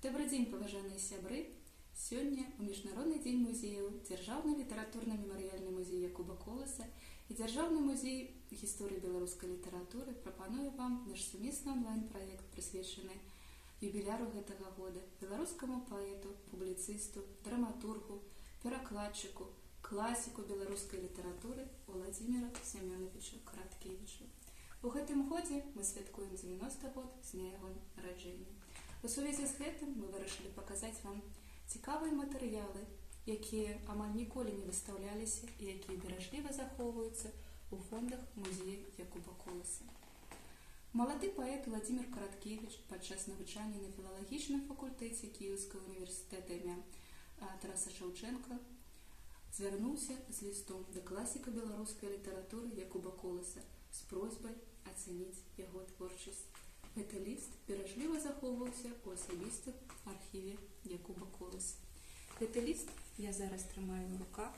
Добрый день, паважаныя сябры! Сёння у Міжнародны дзень музеяў Дзяржаўны літаратурна-мемарыяльны музей Якуба Коласа і Дзяржаўны музей гісторыі беларускай літаратуры прапануе вам наш сумесны онлайн-праект, прысвечаны юбіляру гэтага года, беларускаму паэту, публіцысту, драматургу, перакладчыку, класіку беларускай літаратуры Владзіміру Семёновичу Караткевічу. У гэтым годзе мы святкуем 90 год з дня яго нараджэння. У сувязі з гэтым мы вырашылі паказаць вам цікавыя матэрыялы, якія амаль ніколі не выстаўляліся і якія беражліва захоўваюцца ў фондах музея Якуба Коласа. Малады паэт Владзімір Караткевіч падчас навучання на філалагічным факультэце Кіеўскага універсітэта імя Тараса Шаўчэнка звярнуўся з лістом да класіка беларускай літаратуры Якуба Коласа з просьбай ацаніць яго творчасць. Гэты ліст беражліва захоўваўся ў асабістым архіве Якуба Коласа. Гэты ліст я зараз трымаю ў руках,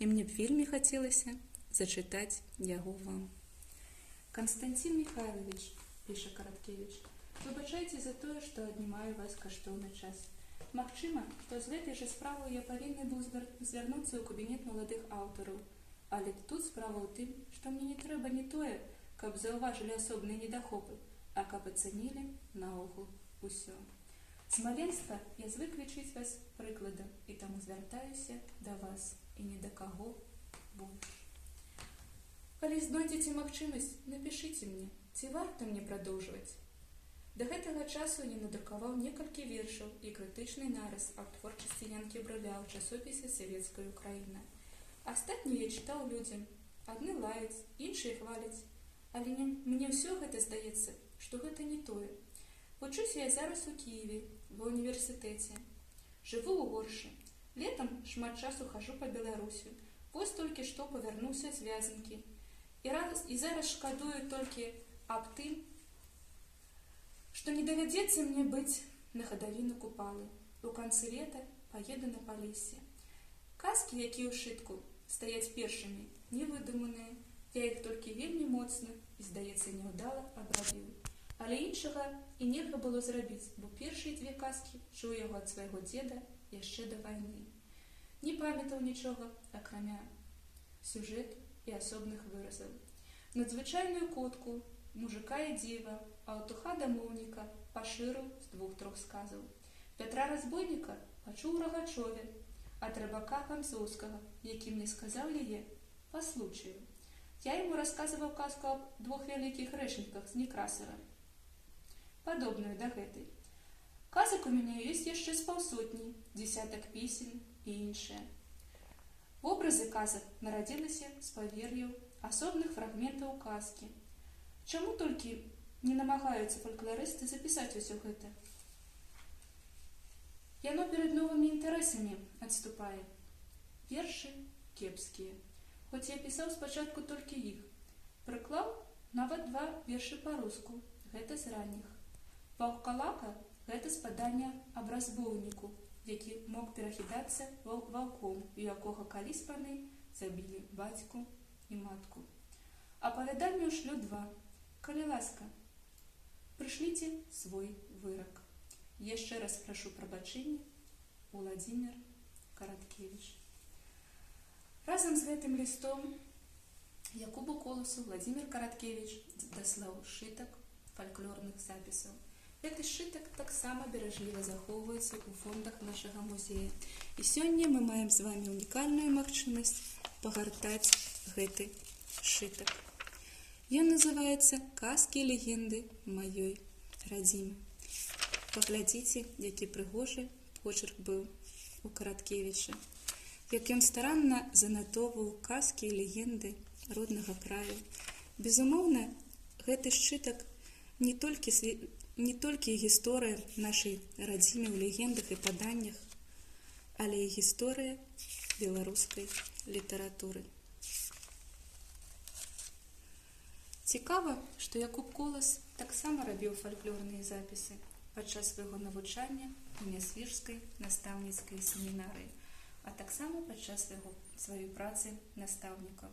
і мне б вельмі хацелася зачытаць яго вам. Константин Михайлович, піша Караткевич, выбачайце за тое, што аднімаю вас каштоўны час. Магчыма, што з гэтай жа справай я павінны быў звярнуцца ў кабінет маладых аўтараў, але тут справа ў тым, што мне не трэба не тое, каб заўважылі асобныя недахопы, а каб ацанілі наогул усё. З маленства я звык лічыць вас прыкладам, і таму звяртаюся да вас і ні да каго больш. Калі знойдзеце магчымасць, напішыце мне, ці варта мне прадоўжваць. Да гэтага часу я надрукаваў некалькі вершаў і крытычны нарыс аб творчасці Янкі Брыля ў часопісе «Савецкая Украіна». Астатнія я чытаў людзям. Адны лаюць, іншыя хваляць. Але мне ўсё гэта здаецца, што гэта не тое. Вучуся я зараз у Кіеве, ва ўніверсітэце. Жыву ў Оршы. Летам шмат часу хажу па Беларусі. Вось толькі што павярнуўся з вязанкі. І зараз шкадую толькі аб тым, што не давядзецца мне быць на хадавіну Купалы. У канцы лета паеду на Палессе. Казкі, якія ў шытку, стаяць першымі, невыдуманыя. Я іх толькі вельмі моцна і, здаецца, няўдала абрабіў. Але іншага і нельга было зрабіць, бо першыя дзве казкі чуў яго ад свайго дзеда яшчэ да вайны. Не памятаў нічога, акрамя сюжэту і асобных выразаў. Надзвычайную котку, мужика і дзіва, аўтуха дамоўніка пашырыў з 2-3 сказаў. Пятра разбойніка пачуў у Рагачове, ад рыбака Ганцоўскага, які мне сказаў яе па случаю. Я ему рассказываў казку аб 2 вялікіх рэчніках з Некрасава, падобную да гэтай. Казак у мяне ёсць яшчэ з паўсотні, дзесятак песен і іншыя. Вобразы казак нарадзіліся з павер'яў асобных фрагментаў казкі. Чаму толькі не намагаюцца фалькларысты запісаць усё гэта? Яно перад новымі інтарэсамі адступае. Вершы кепскія. Хоць я пісаў спачатку толькі іх. Прыклаў нават 2 вершы па-руску, гэта з ранніх. Ваўкалака – гэта спаданне аб разбойніку, які мог перахідацца ваўком, у якога калісь паны забілі бацьку і матку. Апавяданне ў шлю 2. Калі ласка, прышліце свой вырак. Яшчэ раз прашу прабачэння, Владзімір Караткевіч. Разам з гэтым лістом Якубу Коласу Владзімір Караткевіч даслаў сшытак фальклорных запісаў. Гэты сшытак таксама беражліва захоўваецца ў фондах нашага музея. І сёння мы маем з вамі унікальную магчымасць пагартаць гэты сшытак. Ён называецца «Казкі і легенды маёй радзімы». Паглядзіце, які прыгожы почерк быў у Караткевіча. Як ён старанна занатоўваў казкі і легенды роднага краю. Безумоўна, гэты сшытак не толькі гісторыя нашай радзімы ў легендах і паданнях, але і гісторыя беларускай літаратуры. Цікава, што Якуб Колас таксама рабіў фальклорныя запісы падчас свайго навучання у Нясвіжскай настаўніцкай семінарыі, а таксама падчас сваёй працы настаўнікаў.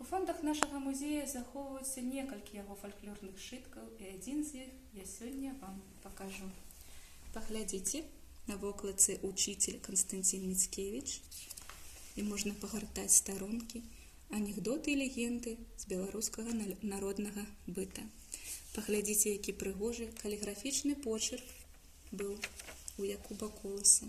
У фондах нашага музея захоўваюцца некалькі яго фальклорных сшыткаў, і адзін з іх я сёння вам пакажу. покажу. Паглядзіце, на вокладцы «Учитель Константин Мицкевич», і можна пагартаць старонкі, анекдоты і легенды з беларускага народнага быта. Паглядзіце, які прыгожы каліграфічны почерк быў у Якуба Коласа.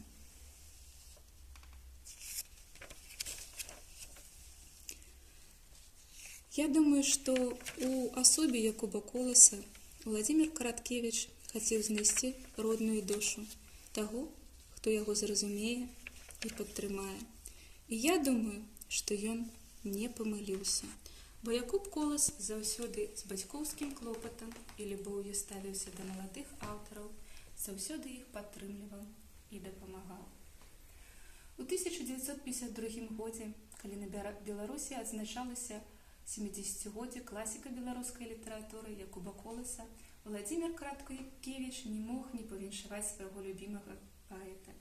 Я думаю, што у асобе Якуба Коласа Владимир Караткевич хацеў знайсці родную душу таго, хто яго зразумее і падтрымае. І я думаю, што ён не памыліўся, бо Якуб Колас заўсёды з бацькоўскім клопатам і любоўю ставіўся да маладых аўтараў, заўсёды іх падтрымліваў і дапамагаў. У 1952 годзе, калі на Беларусі адзначалася 70-годдзе класіка беларускай літаратуры Якуба Коласа, Владимир Караткевич не мог не павіншаваць свайго любімага паэта.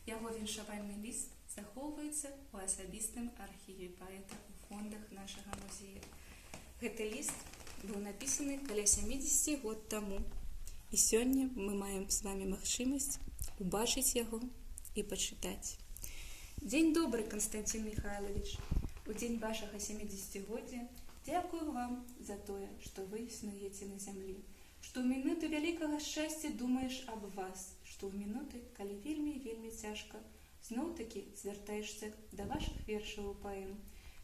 Яго віншавальны ліст захоўваецца ў асабістым архіве паэта ў фондах нашага музея. Гэты ліст быў напісаны каля 70 год таму, і сёння мы маем з вами магчымасць убачыць яго і пачытаць. Дзень добры, Константин Михайлович. У дзень вашага 70-годдзя дзякую вам за тое, што вы існуеце на зямлі, што ў мінуты вялікага шчасця думаеш аб вас, што ў мінуты, калі вельмі і вельмі цяжка, зноў-такі звяртаешся да вашых вершаў у паэм,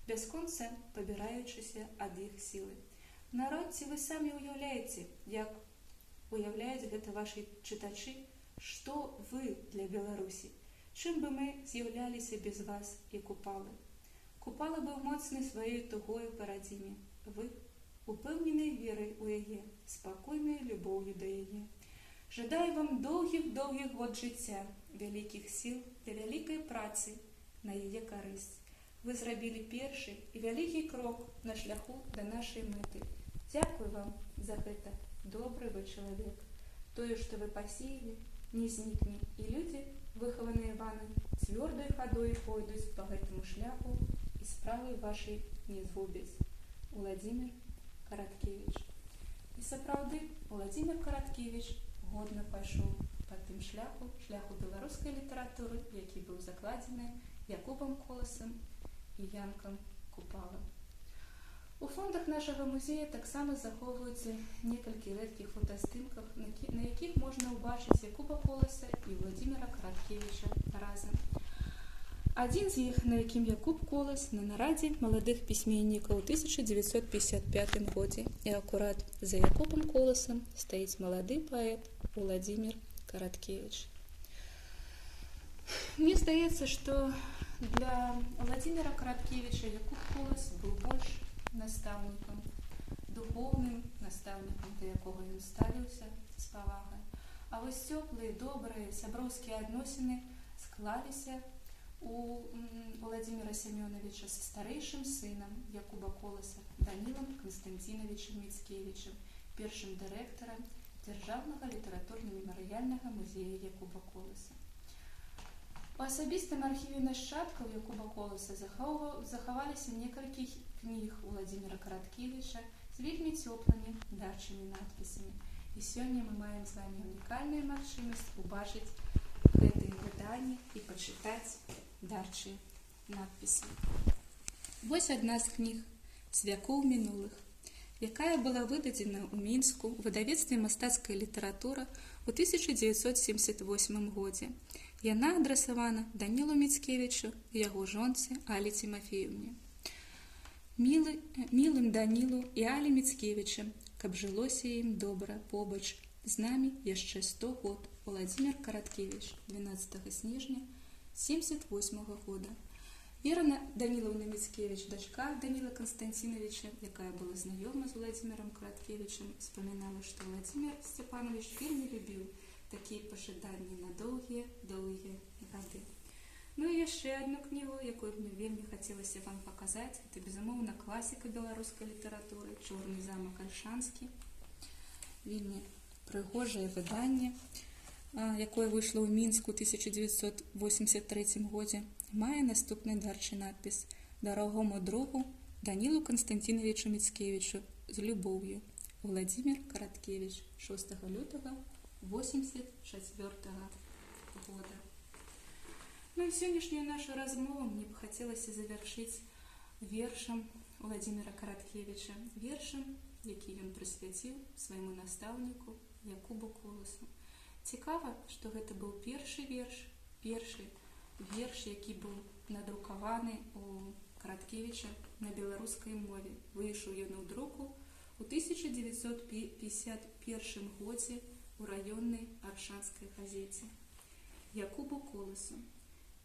бясконца пабіраючыся ад іх сілы. Народ, ці вы самі ўяўляеце, як уяўляюць гэта вашы чытачы, што вы для Беларусі, чым бы мы з'яўляліся без вас і Купалы. Купала быў моцны сваёй тугою парадзіме, вы упэўненай верай у яе, спакойнай любоўю да яе. Жадаю вам доўгіх год жыцця, вялікіх сіл для вялікай працы на яе карысць. Вы зрабілі першы і вялікі крок на шляху да нашай мэты. Дзякую вам за гэта, добры вы чалавек. Тое, што вы пасеялі, не знікне, і людзі, выхаваныя вамі, цвёрдай хадой пойдуць па гэтаму шляху і справы вашай не згубяць. Владимир Караткевич. І сапраўды, Владимир Караткевич годна пайшоў па тым шляху беларускай літаратуры, які быў закладзены Якубам Коласам і Янкам Купалам. У фондах нашага музея таксама захоўваюцца некалькі рэдкіх фотаздымках, на якіх можна ўбачыць Якуба Коласа і Владимира Караткевича разам. Адзін з іх, на якім Якуб Колас на нарадзе маладых пісьменнікаў у 1955 годзе, і акурат за Якубам Коласам стаіць малады паэт Владимир Караткевич. Мне здаецца, што для Владимира Караткевича Якуб Колас быў больш настаўнікам, духоўным настаўнікам, да якога ён ставіўся з павагай. А вось цёплыя, добрыя, сяброўскія адносіны склаліся у Владимира Семёновича са старэйшым сынам Якуба Коласа Данілам Константиновичем Мицкевичем, першым дырэктарам Дзяржаўнага літаратурна-мемарыяльнага музея Якуба Коласа. У асабістым архіве нашчадкаў Якуба Коласа захаваліся некалькі кніг Владимира Караткевича з вельмі цёплымі дарчымі надпісамі. І сёння мы маем з вами унікальную магчымасць убачыць гэтыя выданні і пачытаць дарчыя надпісы. Вось адна з кніг з вякоў мінулых, якая была выдадзена ў Мінску ў выдавецтве «Мастацкая літаратура» у 1978 годзе. Яна адрасавана Данілу Мицкевичу і яго жонцы Алі Тимофеевне. Мілым Данілу і Алі Мицкевичам, каб жылося ім добра побач з намі яшчэ 100 год. Владимир Караткевич, 12 снежня 1978 года. Вера Даниловна Мицкевич, дочка Данила Константиновича, якая была знаёма з Владимиром Караткевичем, вспоминала, што Владимир Степанович вельмі любіў такія пажаданні на доўгія гады. Ну і яшчэ одну кнігу, якую мне вельмі хацелася вам паказаць, это, безумоўна, класіка беларускай літаратуры «Чорны замак Альшанскі». Вельмі прыгожае выданне, якое выйшло ў Мінску ў 1983 годзе, мае наступны дарчы надпіс «Дарагому другу Данілу Константиновичу Мицкевичу з любоўю. Владимир Караткевич, 6 лютага 1984 года. Ну і сённяшнюю нашу размову мне б хацелася завяршыць вершам Владзіміра Караткевіча, вершам, які ён прысвяціў свайму настаўніку Якубу Коласу. Цікава, што гэта быў першы верш, які быў надрукаваны у Караткевіча на беларускай мове. Выйшаў ён у друку ў 1951 годзе у раённай аршанскай газеце. Якубу Коласу.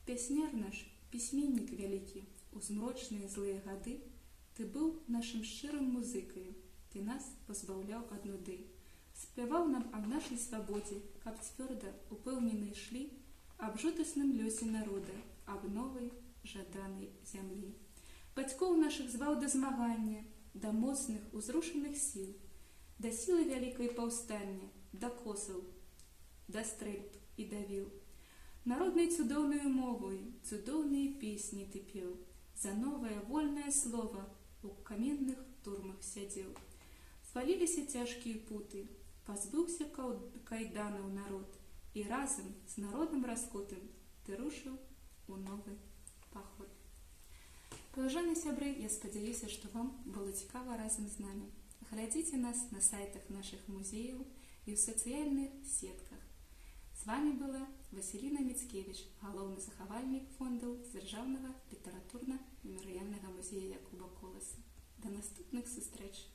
Пясняр наш, пісьменнік вялікі, у змрочныя злыя гады ты быў нашым шчырым музыкаю, ты нас пазбаўляў ад нуды. Спяваў нам аб нашай свабодзе, каб цвёрда, упэўнена ішлі аб жудасным лёсе народа, аб новай жаданай зямлі. Бацькоў нашых зваў да змагання, да моцных узрушаных сіл, да сілы вялікай паўстання, да косаў, да стрэльб і да віл. Народнай цудоўнаю мовай цудоўныя песні ты пеў, за новае вольнае слова у каменных турмах сядзеў. Зваліліся цяжкія путы, пазбыўся кайданаў народ, і разам з народным раскутым ты рушыў у новы паход. Паважаныя сябры, я спадзяюся, што вам было цікава разам з намі. Глядзіце нас на сайтах нашых музеяў і ў сацыяльных сетках. З вами была Васіліна Міцкевіч, галоўны захавальнік фондаў Дзяржаўнага літаратурна-мемарыяльнага музея Якуба Коласа. До наступных сустрэч!